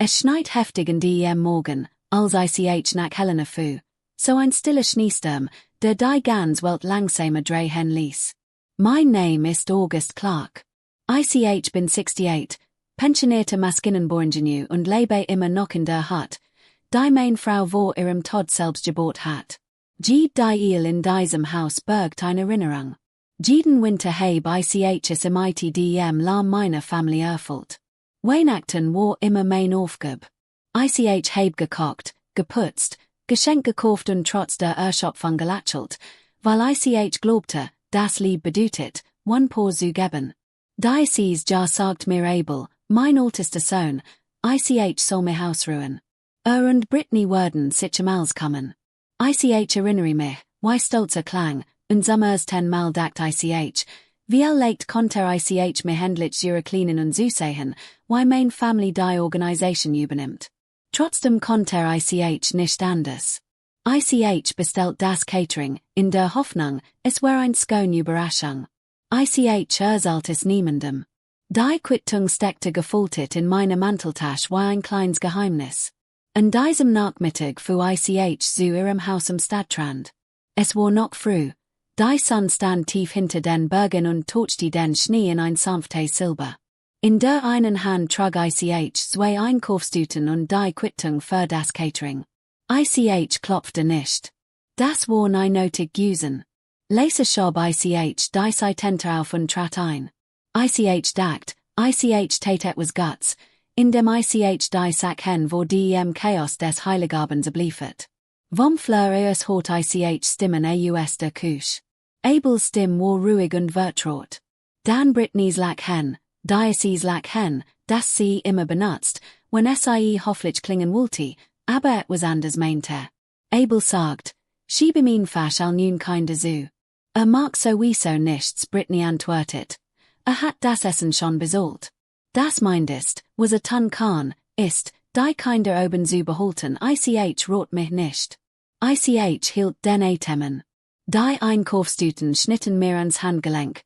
Es schneit heftig an dem Morgen, als ich nach Helena fu, so ein stiller Schneesturm, der die ganz Welt langsamer drehen ließ. Mein Name ist August Clark. Ich bin 68, pensionierte Maschinenbauingenieur und lebe immer noch in der Hut, die meine Frau vor ihrem Tod selbst gebaut hat. Jede die in diesem Haus bergt eine Erinnerung. Jeden Winter habe ich es im ITDM la meiner Familie erfüllt. Weihnachten war immer mein Aufgabe. Ich habe gekocht, geputzt, Geschenk gekauft und trotz der Erschöpfung gelächelt, weil ich glaubte, das Lieb bedeutet, one paar zu geben. Dieses Jahr sagt mir Abel, mein ältester Sohn, ich soll mir Haus ruhen. Und Brittany werden sichermals kommen. Ich erinnere mich, wie stolzer Klang, und Sommers 10-mal dacht ich, wie leicht konnte ich mir händlich ihre Kleinen und Süßehen, wie mein Family die Organisation übernimmt. Trotzdem konnte ich nicht anders. Ich bestellt das Catering, in der Hoffnung, es wäre ein Scone Überraschung. Ich erzählt es niemandem. Die Quittung steckte gefoltert in meiner Manteltasche wie ein kleines Geheimnis. An diesem Nachmittag fuhr ich zu ihrem Haus am Stadtrand. Es war noch früh. Die Sonne stand tief hinter den Bergen und touchte den Schnee in ein sanftes Silber. In der einen Hand trug ich zwei Einkaufstüten und die Quittung für das Catering. Ich klopfte nicht. Das war ein notig Güsen. Leise schob ich die Seitenter auf und trat ein. Ich dacht, ich tat etwas Guts, indem ich die Sack hen vor dem Chaos des Heiligabends bliefet. Vom Fleur es hort ich Stimmen aus der Küche. Abels Stimme war ruhig und vertraut. Dan Brittany's lack hen, Dioceses lack hen, das sie immer benutzt, wenn es hoffentlich klingen wollte, aber etwas anders meinte. Abel sagt, schiebe mein Fasch al nun kinder zu. Mag sowieso nichts, Brittany antwortet. Hat das Essen schon besollt. Das meintest, was a Ton Kahn, ist, die Kinder oben zu behalten, ich rot mich nicht. Ich hielt den Atemen. Die Einkaufstüten schnitten mir ans Handgelenk.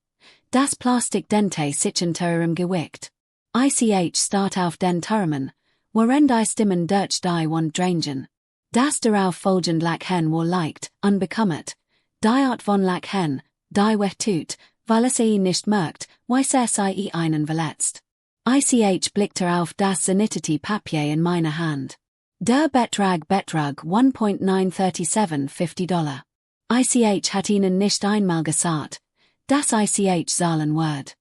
Das Plastikdente sichente im Gewicht. Ich start auf den Termen, worin die Stimmen Deutsch die und drangen. Das darauf folgend lack hen war leicht, unbekommet. Die Art von lack hen, die weh tut, weil es nicht merkt, wie es einen verletzt. Ich blickte auf das Sanitity Papier in meiner Hand. Der Betrag 1.93750 $. Ich hat ihnen nicht einmal gesagt, dass ich zahlen wird.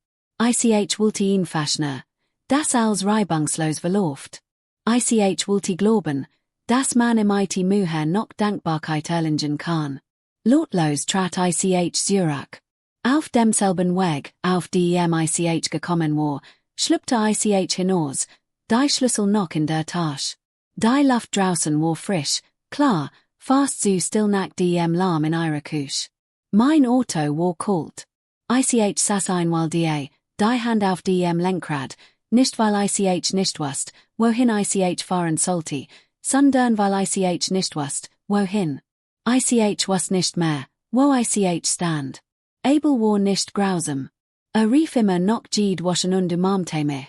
Ich wollte ihn fashioner, das als reibungslos verläuft. Ich wollte glauben, dass man im IT Mühe noch Dankbarkeit erlangen kann. Lotlos trat ich zurück. Auf demselben Weg, auf dem ich gekommen war, schlüpfte ich hinaus, die Schlüssel noch in der Tasche. Die Luft draußen war frisch, klar, fast so still nach dem Lärm in ihrer Küche. Mein Auto war kalt. Ich saß einmal die Hand auf dem Lenkrad, nicht weil ich nicht wusste, wohin ich fahren sollte, sondern weil ich nicht wusste, wohin. Ich wusste nicht mehr, wo ich stand. Abel war nicht grausam. Rief immer noch jede waschen und umarmte mich,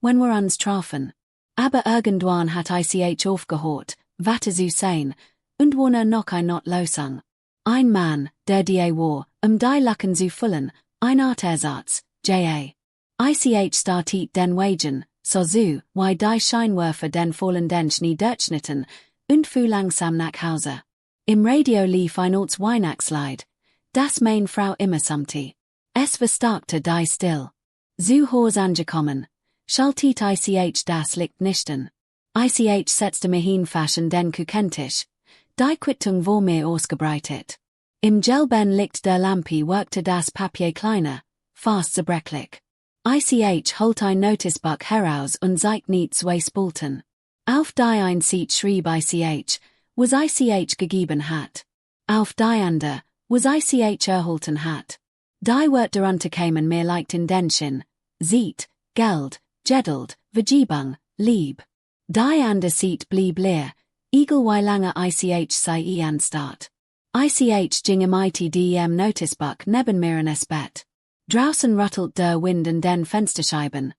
wenn wir uns trafen. Aber irgendwann hat ich aufgehört, weiter zu sein, und wo noch ein Not losang. Ein Mann, der die war, die Lacken zu füllen, ein Art Ersatz, J.A. Ich startet den Wagen, so wie die Scheinwerfer den fallenden Schnee durchschnitten, und fuhr langsam nach Hause. Im Radio lief ein altes Weihnachtslied, das meine Frau immer summte. Es verstärkte die still. Zu Haus angekommen, schaltet ich das Licht nichten. Ich setzte mich hin fashion den Küchentisch. Die Quittung war mir ausgebreitet. Im gelben Licht der Lampe wirkte das Papier kleiner, fast zerbrechlich. Ich holt ein Notizbuch heraus und zeigt nicht zwei Spalten. Auf die ein Seat schrieb ich, was ich gegeben hat. Auf die andere, was ich erhalten hat. Die Wörter unterkämen mir leicht in den Sinn, Seat, Geld, Geduld, Vergebung, Lieb. Die andere Seat blieb leer, egal wie lange ich sei anstatt. Ich ging im ITDM Notizbuch neben mir in es Bett. Draußen rüttelt der Wind in den Fensterscheiben.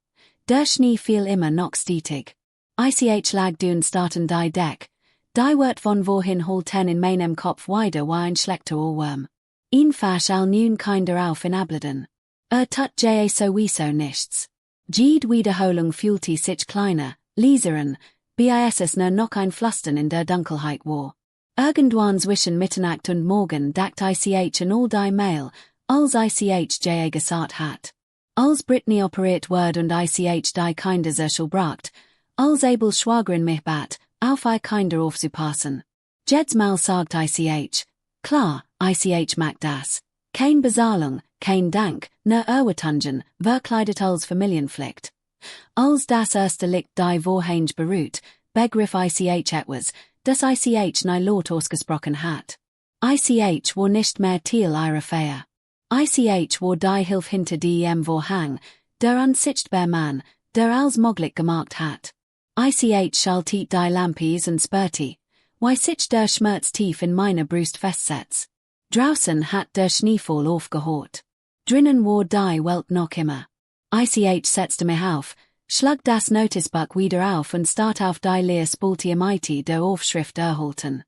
Der Schnee fiel immer noch stetig. Ich lag dun starten die Deck, die wird von vorhin halten in meinem Kopf wieder wie ein schlechter Ohrwurm. Einfach al nun kinder auf in abladen. Tut ja sowieso nichts. Jede Wiederholung fühlte sich kleiner, leiseren, bis es nur noch ein Flüstern in der Dunkelheit war. Irgendwann zwischen Mitternacht und Morgen dacht ich an all die Mail, als ich ja gesagt hat. Als Brittany operiert wird und ich die Kinder zerschel bracht, als Abel Schwagerin mich bat, auf die Kinder aufzupassen. Jedes Mal sagt ich, klar, ich mag das. Kein Bezahlung, kein Dank, ne Erwartungen, verkleidet als Familienpflicht. Als das erste Licht die Vorhänge beruht, begriff ich etwas, das ich nie laut ausgesprochen hat. Ich war nicht mehr Teil ihrer Feier. Ich war die Hilfe hinter dem Vorhang, der unsichtbare Mann, der alles möglich gemacht hat. Ich schaltet die Lampis und spürte, wie sich der Schmerz tief in meiner Brust festsetzt. Draußen hat der Schneefall aufgehört. Drinnen war die Welt noch immer. Ich setzte mich auf, schlag das Notizbuch wieder auf und start auf die leer Spalte der Aufschrift erhalten.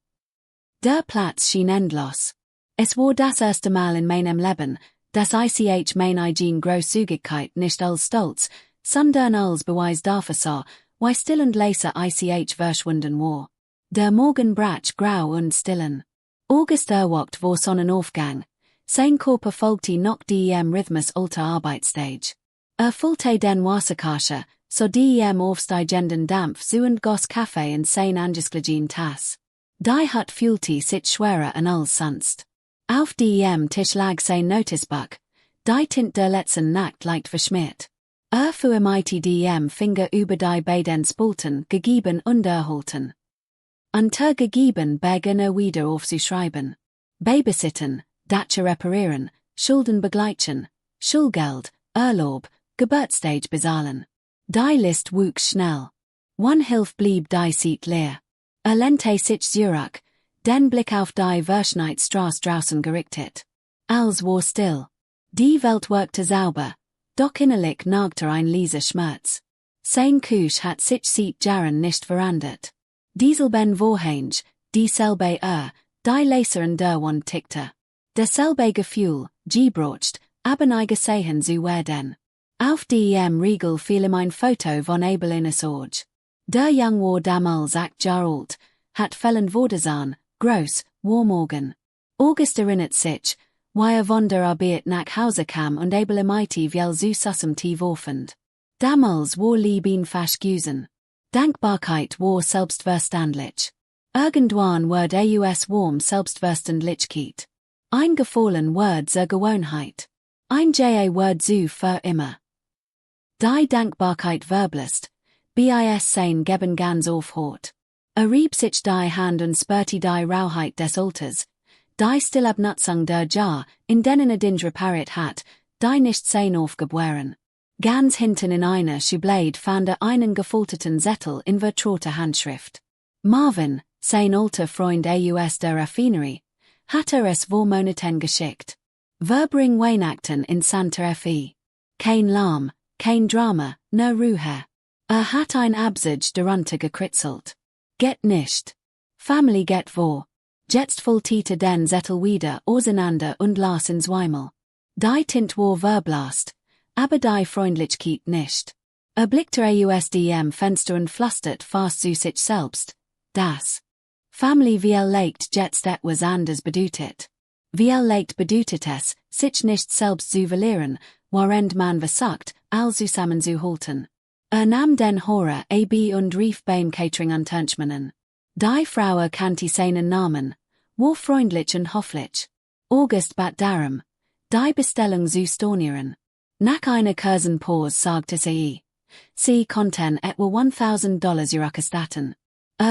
Der Platz schien endlos. Es war das erste Mal in meinem Leben, dass ich meine Großzügigkeit nicht als Stolz, sondern als Beweis dafür sah, wie still und leise ich verschwunden war. Der Morgen brach grau und stillen. August erwacht vor Sonnenaufgang. Sein Körper folgte noch dem Rhythmus alter Arbeitsstage. Füllte den Wasserkasche, so dem aufsteigenden Dampf zu und goss Kaffee in sein angesglegen Tass. Die Hut fühlte sich schwerer als sonst. Auf dem Tisch lag sein Notizbuch, die Tint der letzten Nacht leicht verschmiert. Fuhr mit dem Finger über die beiden Spalten gegeben und erhalten. Gegeben begann wieder aufzuschreiben. Babysitten, Datsche reparieren, Schulden begleichen, Schulgeld, Urlaub, Geburtsstage bezahlen. Die List wuchs schnell. One Hilf blieb die Seat leer. Lente sich Zurich, den Blick auf die Verschneitstraße draußen gerichtet. Alles war still. Die Welt wirkte sauber, doch innerlich nagte ein leiser Schmerz. Sein Kusch hat sich seit Jahren nicht verändert. Dieselben Vorhänge, dieselbe die Laser der Wand tickte. Derselbe Gefühl, gebrocht, aber nie gesehen zu werden. Auf dem Riegel fiel mein Foto von Abel in es Sorge. Der Jung war damals 8 Jahre alt, hat fellend Vordersahn, groß, war morgen. August erinnert sich, wie von der Arbeit nach Hause kam und Abel mighty viel zu sussem tief aufend. Damals war lieb ihn fast güsen. Dankbarkeit war selbstverständlich. Irgendwann wird aus warm Selbstverständlichkeit. Eingefallen wird zur Gewohnheit. Ein wird zu für immer. Die Dankbarkeit verblasst, bis sein Geben ganz aufhört. Rieb sich die Hand und spürte die Rauheit des Alters, die Stillabnutzung der Jar, in denen den repariert hat, die nicht sein aufgeboren. Ganz hinten in einer Schublade fand einen gefolterten Zettel in vertrauter Handschrift. Marvin, sein alter Freund aus der Raffinerie, hat es vor Monaten geschickt. Verbring Weihnachten in Santa Fe. Kein Lärm, kein Drama, ne Ruhe. Hat ein Absage darunter gekritzelt. Geht nicht. Family geht vor. Jetzt foltete den Zettel wieder auseinander und las ins Weimel. Die Tint war verblasst, aber die Freundlichkeit nicht. Blickte aus dem Fenster und flüstert fast zu sich selbst. Das Family wie legt jetzt etwas anders bedeutet. Wie legt bedeutet es, sich nicht selbst zu verlieren, während man versagt, all zusammenzuhalten. Nahm den Horror ab und rief beim Catering Unternehmungen. Die Frau kannte seinen Namen, war freundlich und höflich. August bat darum, die Bestellung zu stornieren. Nach einer kurzen Pause sagte sie konnten etwa $1,000 zurückerstatten.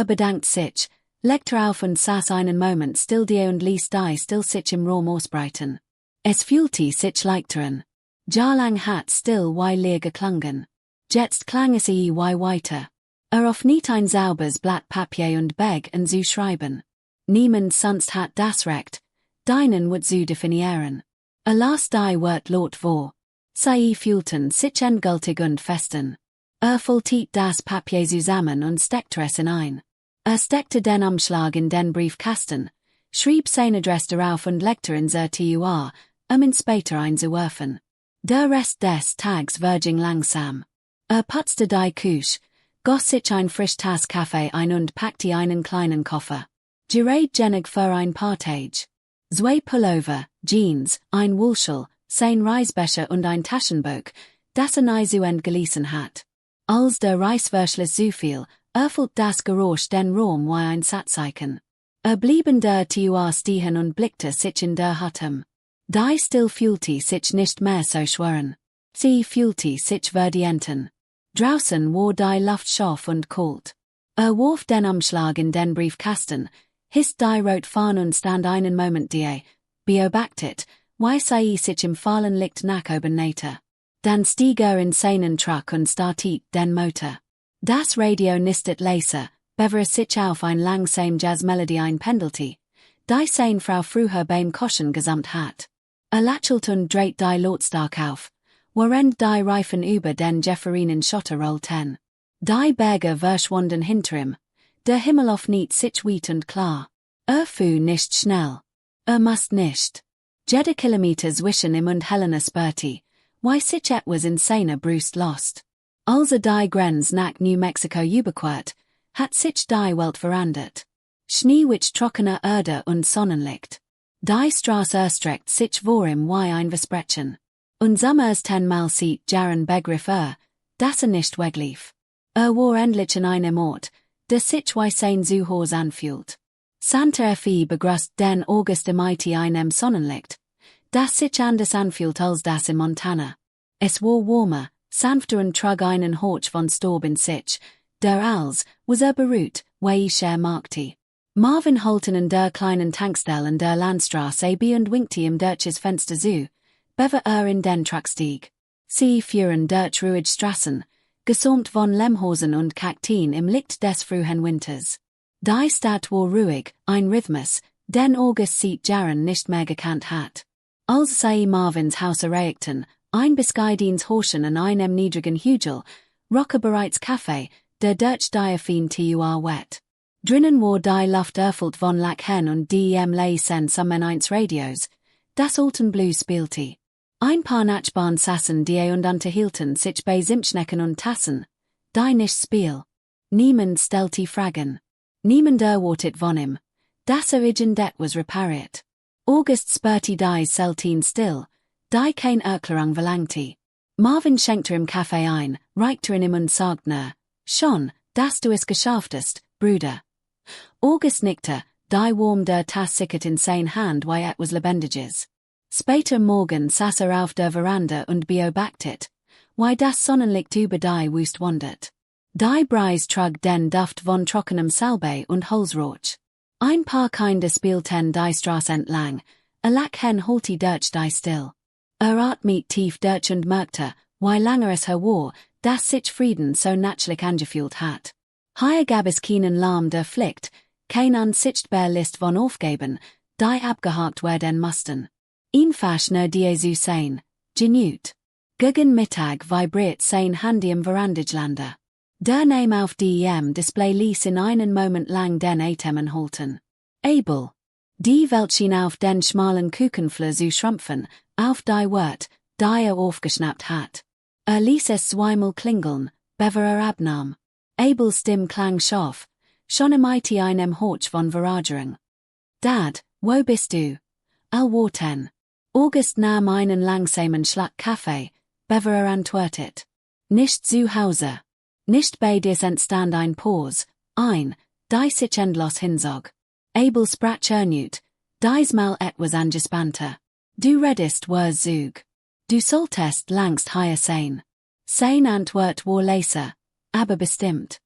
Bedankt sich, legte auf und saß einen Moment still da und ließ die still sich im Raum ausbreiten. Es fühlte sich leichteren. Jahrelang hat still wie leer geklungen. Jetzt klang es wie weiter. Auf nicht ein sauberes Blatt Papier und Beg und zu schreiben. Niemand sonst hat das Recht, deinen wird zu definieren. Las die Wort laut vor. Sie fühlten sich endgültig und festen. Vollzieht das Papier zusammen und steckte es hinein. Steckte den Umschlag in den Briefkasten, schrieb sein Adress darauf und legte in zur ihn später einzuwerfen. Der Rest des Tags verging langsam. Putzte die Küche, goss sich ein frisch Tass Kaffee ein und packte einen kleinen Koffer. Gerät genig für ein paar Tage. Zwei Pullover, Jeans, ein Wollschal, sein Reisbecher und ein Taschenbuch, das zu Ende gelesen hat. Als der Reisverschluss zufiel, öffnet das Geräusch den Raum wie ein Satzzeichen. Blieb in der Tür stehen und blickte sich in der Atem. Die still fühlte sich nicht mehr so schweren. Sie fühlte sich verdienten. Draußen war die Luft scharf und kalt. Warf den Umschlag in den Briefkasten, hisst die rot Fahne und stand einen Moment beobachtet, wie sie sich im fahlen Licht nach oben nähte. Dann stieg in seinen Truck und startet den Motor. Das Radio nistet leise, bever sich auf ein langsam Jazzmelodie einpendelte, die sein Frau früher beim Kochen gesamt hat. Lächelt und dreht die Lautstark auf, während die Reifen über den Jefferinen Schotter rollten. Die Berge verschwanden hinter ihm, der Himmel offnet sich weit und klar. Fuhr nicht schnell. Must nicht. Jede Kilometer zwischen ihm und Helena spürte, wie sich etwas in seiner Brust lost. Als die Grenzen nach New Mexico überquert, hat sich die Welt verändert. Schneewitch trockener Erde und Sonnenlicht. Die Straße erstreckt sich vor ihm wie ein Versprechen. Und Sommers 10-mal sieht Jaren Begriff dass nicht weglief. War endlich in einem Ort, der sich wie sein Zuhause anfühlt. Santa Fe begrüßt den August im einem Sonnenlicht, das sich anders anfühlt als das in Montana. Es war warmer, sanfter und trug einen Hauch von Staub in sich, der als was beruht, wie ich merkte. Marvin Holten in der kleinen Tankstelle in der Landstraße und winkte im Deutsches Fenster zu, bever in den Truck stieg. Sie fuhren durch ruhige Straßen, gesäumt von Lehmhosen und Kakteen im Licht des frühen Winters. Die Stadt war ruhig, ein Rhythmus, den August sieht Jaren nicht mehr gekannt hat. Als sie Marvins Haus erreichten, ein bescheidens Horschen an einem niedrigen Hügel, rockte bereits Kaffee, der Deutsch diaphene Tur wet. Drinnen war die Luft erfüllt von Lachen und dem leisen Summen-1 Radios, das alten Blues spielte. Ein paar Nachbarn saßen die und unterhielten sich bei Simschnecken und Tassen, die nicht spiel. Niemand stellte Fragen. Niemand erwartet von ihm, dass in det was repariert. August spürte die selten still, die kein Erklärung verlangte. Marvin schenkte ihm Kaffee ein, reichte ihn ihm und sagte, schon, dass du es geschafft hast, Bruder. August nickte, die warm der Tass sickert in sein Hand wie etwas Lebendiges. Später morgen saß auf der Veranda und beobachtet, wie das Sonnenlicht über die Wüste wandert. Die Breise trug den Duft von trockenem Salbei und Holzrauch. Ein paar Kinder spielten die Straße entlang, Lachen holte Deutsch die still. Atmet tief Deutsch und merkte, wie lange es her war, dass sich Frieden so natürlich angefühlt hat. Hier gab es keinen Lärm der Pflicht, kein unsichtbar List von Aufgaben, die abgehakt werden mussten. Einfach nur die zu sein, genügt. Gegen Mittag vibriert sein Handy im Verandaglander. Der Name auf dem Display ließ in einen Moment lang den Atem anhalten. Abel. Die Welt schien auf den schmalen Kuchenflur zu schrumpfen, auf die Wort, die aufgeschnappt hat. Ließ es zweimal klingeln, bever abnahm. Abels Stimme klang scharf, schon im einem Hauch von Verragerung. Dad, wo bist du? Warten. August nahm einen langsamen Schluck Kaffee, bever antwortet. Nicht zu Hause. Nicht bei dir entstand ein Pause, die sich endlos hinsog. Abel sprach erneut, diesmal etwas angespannter. Du redest war Zug. Du solltest langst hier sein. Sein Antwort war leise, aber bestimmt.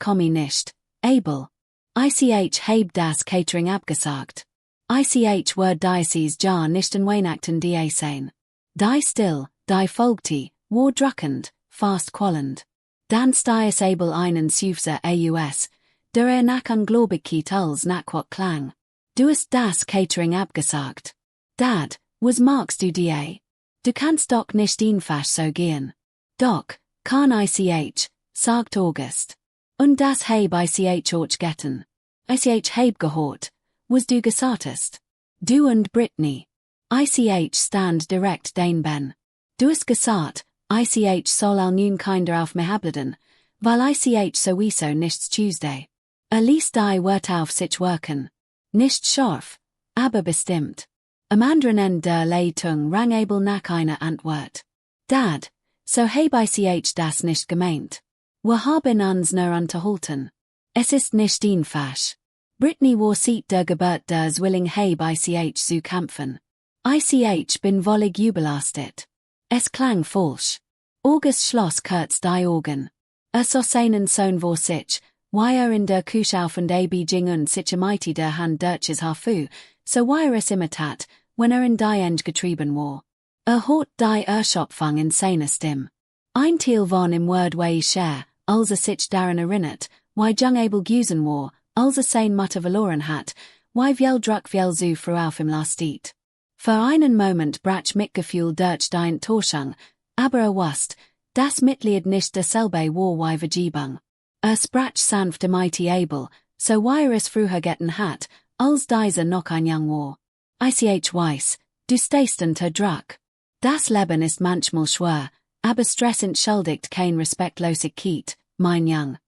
Komme nicht, Abel. Heb das Catering abgesagt. War dieses Jahr nicht in Weihnachten sein. Die still, die folgte, war druckend, fast qualend. Dann stieg Abel einen Sufser aus, der nach unglaublich als nachquat klang. Du hast das Catering abgesagt. Dad, was magst du die? Du kannst doch nicht einfach so gehen. Doch, Kann ich, sagt August. Und das habe ich auch getan. Ich habe gehört, was du gesagt hast. Du und Brittany. Ich stand direkt daneben. Du hast gesagt, ich soll nun kinder auf mich abladen, weil ich sowieso nichts Tuesday. Ließ die Wort auf sich wirken. Nicht scharf, aber bestimmt. Am anderen Ende der Leitung rang Abel nach einer Antwort. Dad, so habe ich das nicht gemeint. Wir haben uns nur unterhalten. Es ist nicht einfach. Brittany war seit der Geburt des willing habe ich zu kämpfen. Ich bin völlig überlastet. Es klang falsch. August schloss kurz die Augen. So seinen Sohn war sich, wie in der Küche auf und ging und sich mighty der Hand Deutsches Hafu, so wie es imitat, wenn in die Eng getrieben war. Hat die Erschöpfung in seiner Stimme. Ein Teil von im Word wie share, als sich daran erinnert, wie jung Abel gewesen war, als sein Mutter verloren hat, wie viel Druck viel zu früh auf ihm lastet. Für einen Moment brach Mitgefühl durch die Enttäuschung, aber wusste, das Mitleid nicht dasselbe war wie Vergebung. Sprach sanft mighty Abel, so wie es früher getan hat, als dieser noch ein jung war. Ich weiß, du stehst unter Druck. Das Leben ist manchmal schwer, aber Stress entschuldigt kein Respektlosigkeit, mein Jung.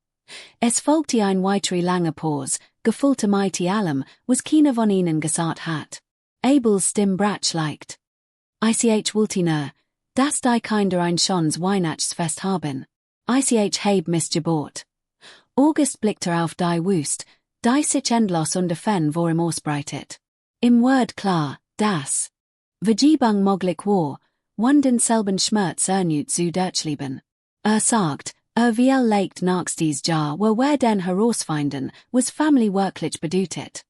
Es folgte ein weitere lange Pause, gefühlte mighty allem, was keiner von ihnen gesagt hat. Abels Stimme brach leicht. Ich wollte nur, dass die Kinder ein schönes Weihnachtsfest haben. Ich habe missgebot. August blickte auf die Wust, die sich endlos unter vor ihm ausbreitet. Im Word klar, dass Vergebung möglich war, wenn denselben Schmerz erneut zu durchleben. Sagt, wie leicht nächstes Jahr wir den herausfinden, was Family wirklich bedeutet.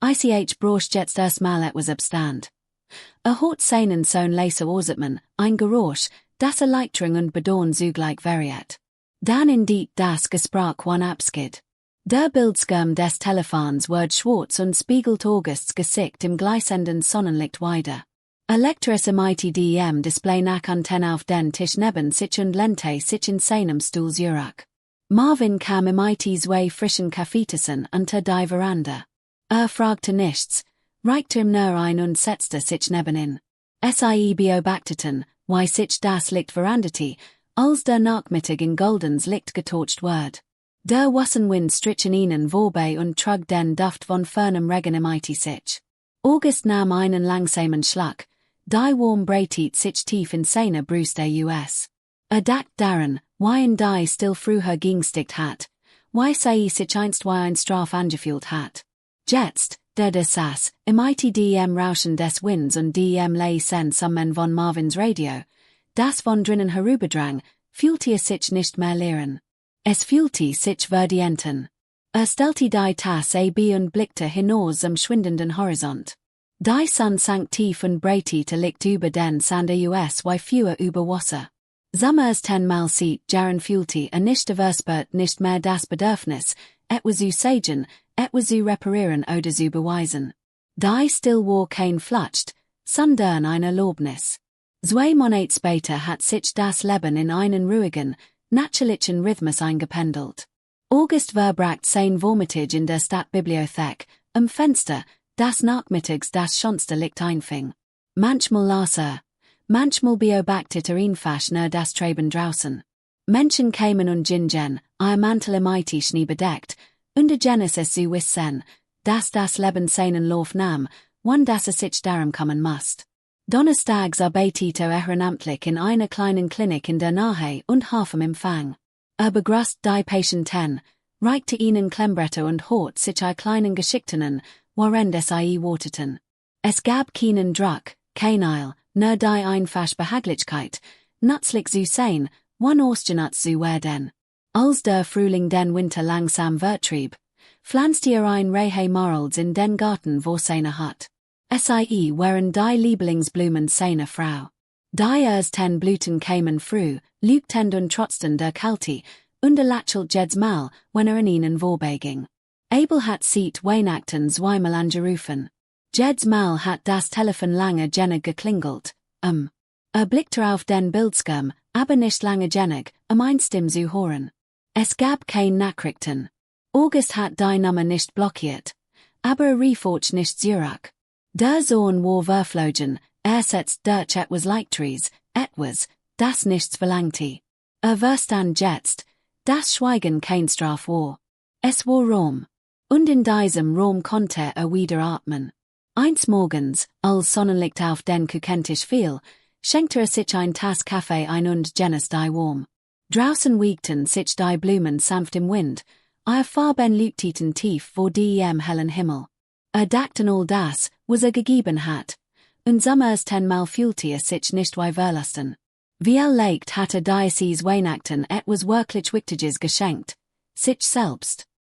Ich braucht jetzt erstmal etwas Abstand. Hat seinen Sohn leise Ausatmen, ein Geräusch, das Erleichterung und Bedauern zugleich variiert. Dann indeed das Gespräch wann abskid. Der Bildschirm des Telefons wird schwarz und spiegelt Augusts Gesicht im gleißenden Sonnenlicht wider. Elektrische mighty Display nach Antenne auf den Tisch neben sich und lehnte sich in seinem Stuhl zurück. Marvin kam im zwei frischen Kaffeetassen unter die Veranda. Fragte nichts, reichte ihm nur ein und setzte sich neben ihn. Beobachteten, wie sich das Licht veranderte, als der Nachmittag in goldens Licht getaucht wird. Der Wassenwind strichen ihnen vorbei und trug den Duft von fernem Regen im sich. August nahm einen langsamen Schlag, die warm breitet sich tief in seine Brüste US. Dacht daran, wie in die still früher gingstickt hat, wie sich einst wie ein Straf angefühlt hat. Jetzt, der saß, im Rauschen des Winds und leisen Summen von Marvins Radio, das von drinnen herüberdrang, fühlte sich nicht mehr leeren. Es fühlte sich verdienten. Stellte die Tasse ab und blickte hinaus am schwindenden Horizont. Die Sonne sank tief und breitete Licht über den Sand US wie Führer über Wasser. Summers 10-mal sieht Jaren fühlte nicht verspürt nicht mehr das Bedürfnis, etwas zu sagen, etwas zu reparieren oder zu beweisen. Die still war kein Flucht, sondern ein Erlaubnis. 2 Monate später hat sich das Leben in einen ruhigen, natürlichen Rhythmus eingependelt. August verbracht sein Vormittag in der Stadtbibliothek, am Fenster, das nachmittags das schönste Licht einfing. Manchmal las manchmal beobachtete einfach nur das Treiben draußen. Menschen kamen und gingen, ihr Mantel im Schnee bedeckt, und der Genesis zu wissen, dass das Leben seinen Lauf nahm, wann das es sich darum kommen musst. Donnerstags arbeitete ehrenamtlich in einer kleinen Klinik in der Nähe und half im Empfang. Begrüßt die Patienten, reichte ihnen Klemmbretter und hort sich kleinen Geschichten, worin es warteten. Es gab keinen Druck, kein Eil, nur die einfach Behaglichkeit, nützlich zu sein, wann ausgenutzt zu werden. Als der Frühling den Winter langsam vertrieb, pflanzte ein Reihe Marls in den Garten wo seine hat. Waren die Lieblingsblumen seiner Frau. Die ersten Blüten kämen früh, lügtend und trotzten der Kälte, und lächelt jedes Mal, wenn in ihnen vorbeiging. Abel hat seit Weihnachten zweimal angerufen. Jedes Mal hat das Telefon lange geklingelt. Blickte auf den Bildschirm, aber nicht lange genig, mein Stimm zu hören. Es gab kein Nachrichten. August hat die Nummer nicht blockiert, aber rief auch nicht zurück. Der Sohn war verflogen, setzt durch etwas Leichteres, etwas, das nichts verlangte. Verstand jetzt, das Schweigen kein Straf war. Es war Rom. Und in diesem Rom konnte wieder atmen. Eins Morgens, als Sonnenlicht auf den Kukentisch fiel, schenkte sich ein Tass Kaffee ein und Janice die warm. Draußen wiegten sich die Blumen sanft im Wind, ihr Farben leuchteten tief vor dem hellen Himmel. Dachten all das, was Gegebenheit. Und sommersten Mal fühlte sich nicht wie verlassen. Wie leicht hatte Diocese Weihnachten etwas wirklich Wichtiges geschenkt. Sich selbst.